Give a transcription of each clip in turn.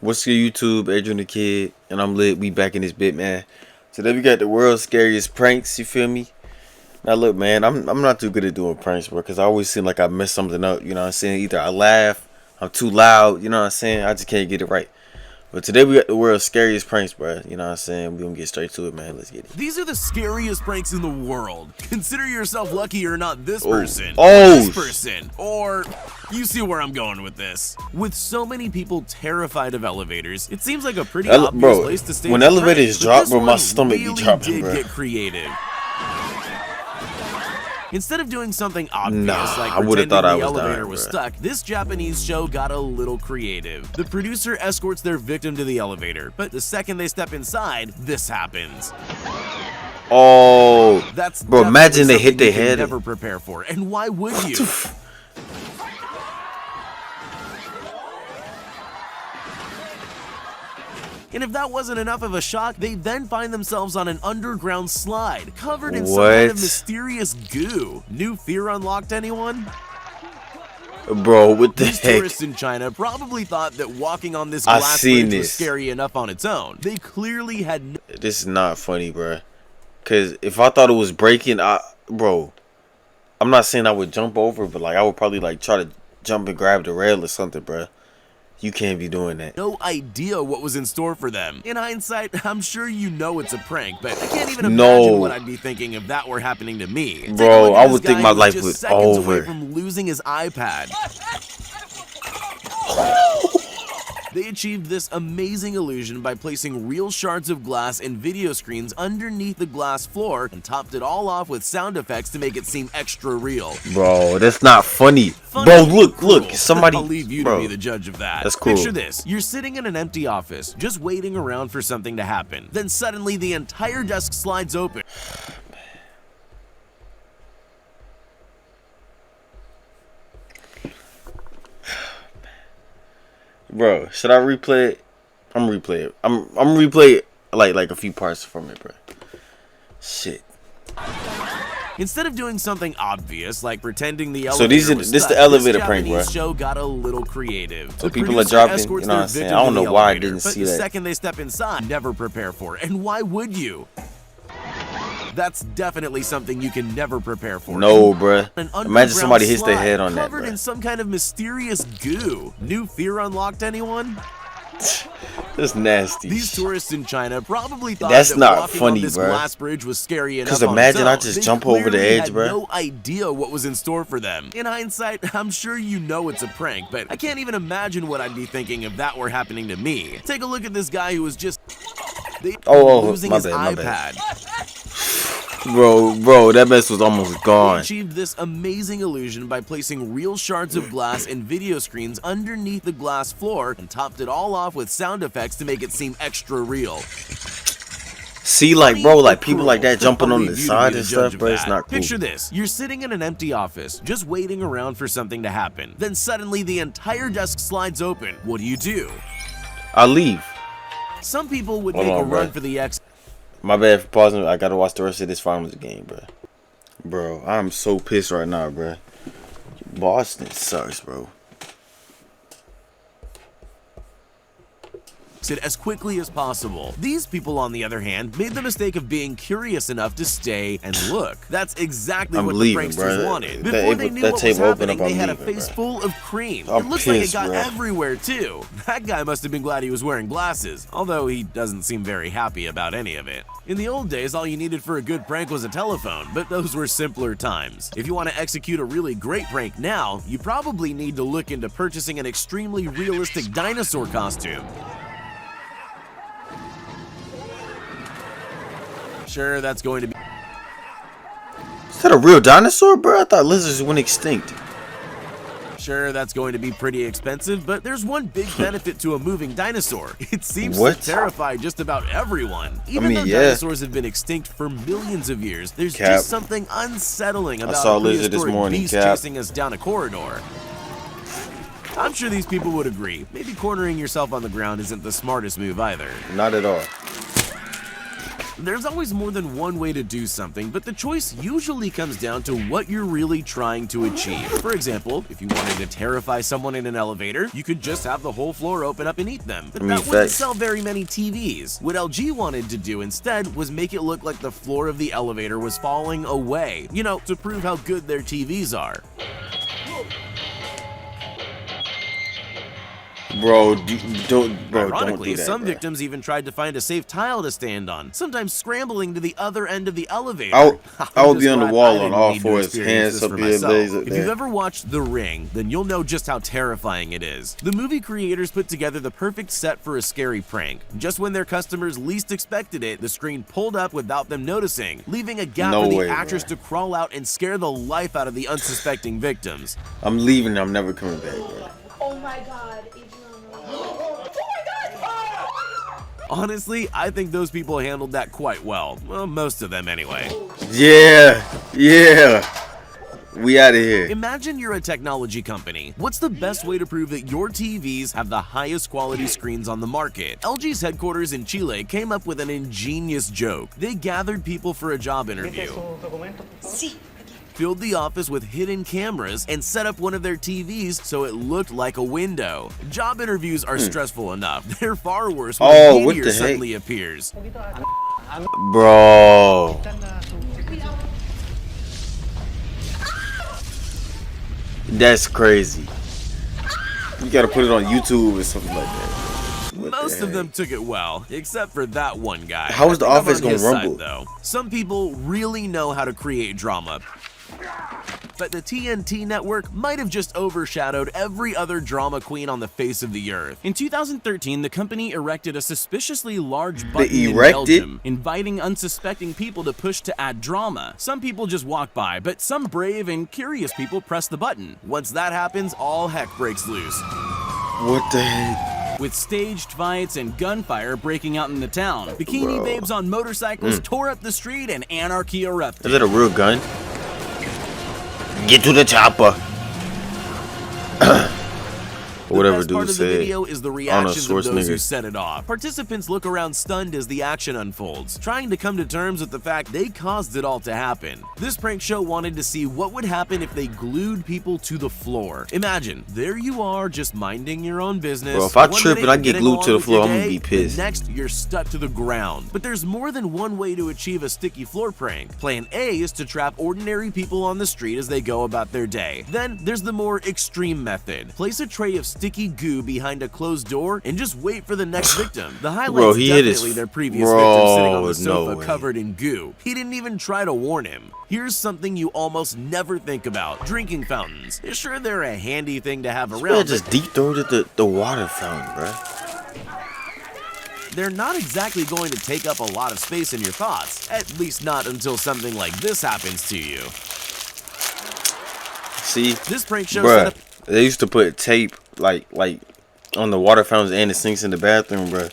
What's your YouTube? Adriannthakidd, and I'm lit. We back in this bit, man. Today we got the world's scariest pranks. You feel me? Now look, man, I'm not too good at doing pranks, bro, because I always seem like I mess something up. You know what I'm saying? Either I laugh, I'm too loud. You know what I'm saying? I just can't get it right. But today we got the world's scariest pranks, bro. You know what I'm saying? We gonna get straight to it, man. Let's get it. These are the scariest pranks in the world. Consider yourself lucky you're not this person, this person, or you see where I'm going with this. With so many people terrified of elevators, it seems like a pretty obvious place to stay. When elevators drop, bro, my stomach be dropping, bro. Get creative. Instead of doing something obvious like I would have thought the elevator was stuck, this Japanese show got a little creative. The producer escorts their victim to the elevator, but the second they step inside, this happens. Oh, that's bro! Imagine they hit their head. Never prepare for, and why would you? And if that wasn't enough of a shock, they then find themselves on an underground slide, covered in some kind of mysterious goo. New fear unlocked, anyone? Bro, what the heck? These tourists in China probably thought that walking on this glass bridge was scary enough on its own. They clearly had no— This is not funny, bro. Cause if I thought it was breaking, bro, I'm not saying I would jump over, but like I would probably like try to jump and grab the rail or something, bro. You can't be doing that. No idea what was in store for them. In hindsight, I'm sure you know it's a prank, but I can't even imagine what I'd be thinking if that were happening to me. Bro, I would think my life was over. Away from losing his iPad. They achieved this amazing illusion by placing real shards of glass and video screens underneath the glass floor and topped it all off with sound effects to make it seem extra real. Bro, that's not funny. Bro, look, somebody— I'll leave you to be the judge of that. That's cool. Picture this. You're sitting in an empty office, just waiting around for something to happen. Then suddenly the entire desk slides open. Bro, should I replay it? I'm gonna replay it. I'm gonna replay it like a few parts from it, bro. Shit. Instead of doing something obvious like pretending the elevator was this stuck, the elevator prank, bro. This show got a little creative. So people are dropping, you know what I'm saying? I don't know why I didn't see that. The second they step inside, never prepare for. And why would you? That's definitely something you can never prepare for. No, bruh. Imagine somebody hits their head on that, covered in some kind of mysterious goo. New fear unlocked, anyone? That's nasty. These tourists in China probably thought that's that not walking funny, on this bro. glass bridge was scary enough. Because imagine I just jump over the edge, bro. No idea what was in store for them. In hindsight, I'm sure you know it's a prank, but I can't even imagine what I'd be thinking if that were happening to me. Take a look at this guy who was just losing his iPad. Bro, that mess was almost gone. They achieved this amazing illusion by placing real shards of glass and video screens underneath the glass floor and topped it all off with sound effects to make it seem extra real. See, like, bro, like people like that jumping on the side and stuff, bro, it's not cool. Picture this. You're sitting in an empty office, just waiting around for something to happen. Then suddenly the entire desk slides open. What do? I'll leave. Some people would make a run for the exit. My bad for pausing. I gotta watch the rest of this finals game, bro. Bro, I'm so pissed right now, bro. Boston sucks, bro. As quickly as possible. These people, on the other hand, made the mistake of being curious enough to stay and look. That's exactly what the pranksters wanted. Before they knew what was happening, they had a face full of cream. It looks like it got everywhere, too. That guy must have been glad he was wearing glasses, although he doesn't seem very happy about any of it. In the old days, all you needed for a good prank was a telephone, but those were simpler times. If you want to execute a really great prank now, you probably need to look into purchasing an extremely realistic dinosaur costume. Sure, that's going to be— Is that a real dinosaur, bro? I thought lizards went extinct. Sure, that's going to be pretty expensive, but there's one big benefit to a moving dinosaur. It seems to terrify just about everyone. Even though dinosaurs have been extinct for millions of years, there's just something unsettling about a prehistoric beast chasing us down a corridor. I'm sure these people would agree. Maybe cornering yourself on the ground isn't the smartest move either. Not at all. There's always more than one way to do something, but the choice usually comes down to what you're really trying to achieve. For example, if you wanted to terrify someone in an elevator, you could just have the whole floor open up and eat them. But that wouldn't sell very many TVs. What LG wanted to do instead was make it look like the floor of the elevator was falling away, you know, to prove how good their TVs are. Bro, don't Ironically, do that, some bro. victims even tried to find a safe tile to stand on, sometimes scrambling to the other end of the elevator. I would be on the wall on all fours, hands up here, legs up If you've ever watched The Ring, then you'll know just how terrifying it is. The movie creators put together the perfect set for a scary prank. Just when their customers least expected it, the screen pulled up without them noticing, leaving a gap for the actress to crawl out and scare the life out of the unsuspecting victims. I'm leaving. I'm never coming back, bro. Oh my God. Honestly, I think those people handled that quite well. Well, most of them anyway. Yeah. We out of here. Imagine you're a technology company. What's the best way to prove that your TVs have the highest quality screens on the market? LG's headquarters in Chile came up with an ingenious joke. They gathered people for a job interview, filled the office with hidden cameras, and set up one of their TVs so it looked like a window. Job interviews are stressful enough. They're far worse when a meteor suddenly appears. Bro. That's crazy. You gotta put it on YouTube or something like that. Most of them took it well, except for that one guy. How is the office gonna rumble? Though some people really know how to create drama. But the TNT network might have just overshadowed every other drama queen on the face of the earth. In 2013, the company erected a suspiciously large button in Belgium, inviting unsuspecting people to push to add drama. Some people just walk by, but some brave and curious people press the button. Once that happens, all heck breaks loose. What the heck? With staged fights and gunfire breaking out in the town, bikini babes on motorcycles tore up the street and anarchy erupted. Is that a real gun? Get to the chopper. Whatever dude said. The video is the reactions of those who set it off. Participants look around stunned as the action unfolds, trying to come to terms with the fact they caused it all to happen. This prank show wanted to see what would happen if they glued people to the floor. Imagine, there you are just minding your own business. Bro, if I trip and I get glued to the floor, I'm gonna be pissed. Next, you're stuck to the ground. But there's more than one way to achieve a sticky floor prank. Plan A is to trap ordinary people on the street as they go about their day. Then there's the more extreme method. Place a tray of sticky goo behind a closed door and just wait for the next victim. The highlight's definitely their previous victim sitting on the sofa covered in goo. He didn't even try to warn him. Here's something you almost never think about: drinking fountains. Sure, they're a handy thing to have around. Just deep throat at the water fountain, bro. They're not exactly going to take up a lot of space in your thoughts, at least not until something like this happens to you. See, this prank show set up. They used to put tape like on the water fountains and the sinks in the bathroom, bro.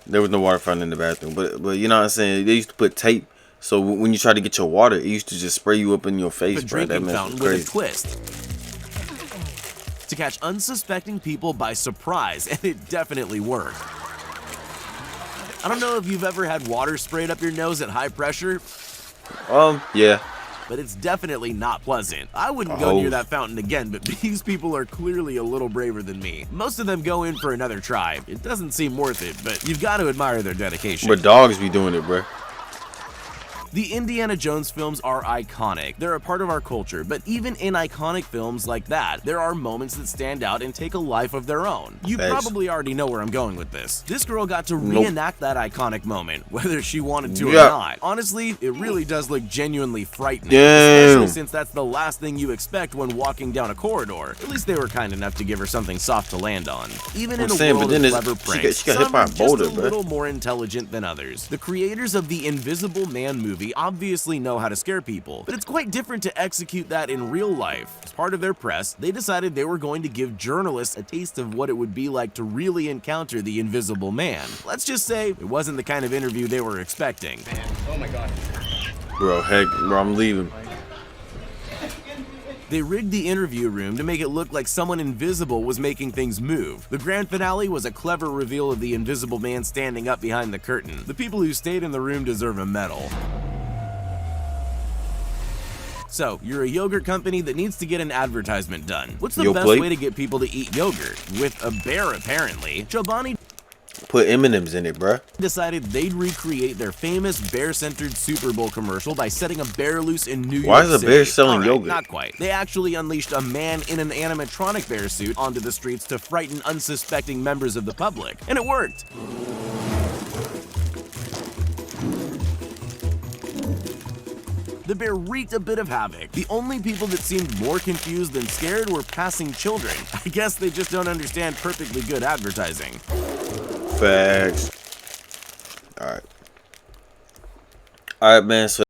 There was no water fountain in the bathroom, but you know what I'm saying? They used to put tape, so when you try to get your water, it used to just spray you up in your face, bro. That fountain with a twist to catch unsuspecting people by surprise, and it definitely worked. I don't know if you've ever had water sprayed up your nose at high pressure. Yeah. But it's definitely not pleasant. I wouldn't go near that fountain again, but these people are clearly a little braver than me. Most of them go in for another try. It doesn't seem worth it, but you've got to admire their dedication. But dogs be doing it, bro. The Indiana Jones films are iconic. They're a part of our culture, but even in iconic films like that, there are moments that stand out and take a life of their own. You probably already know where I'm going with this. This girl got to reenact that iconic moment, whether she wanted to or not. Honestly, it really does look genuinely frightening, especially since that's the last thing you expect when walking down a corridor. At least they were kind enough to give her something soft to land on. Even in a world of clever pranks, some are just a little more intelligent than others. The creators of the Invisible Man movie obviously know how to scare people, but it's quite different to execute that in real life. As part of their press, they decided they were going to give journalists a taste of what it would be like to really encounter the Invisible Man. Let's just say it wasn't the kind of interview they were expecting. Oh my god. Bro, I'm leaving. They rigged the interview room to make it look like someone invisible was making things move. The grand finale was a clever reveal of the invisible man standing up behind the curtain. The people who stayed in the room deserve a medal. So, you're a yogurt company that needs to get an advertisement done. What's the best way to get people to eat yogurt? With a bear, apparently. Chobani put M&Ms in it, bruh. Decided they'd recreate their famous bear-centered Super Bowl commercial by setting a bear loose in New York City. Why is a bear selling yogurt? Not quite. They actually unleashed a man in an animatronic bear suit onto the streets to frighten unsuspecting members of the public. And it worked. The bear wreaked a bit of havoc. The only people that seemed more confused than scared were passing children. I guess they just don't understand perfectly good advertising. Facts. Alright, man, so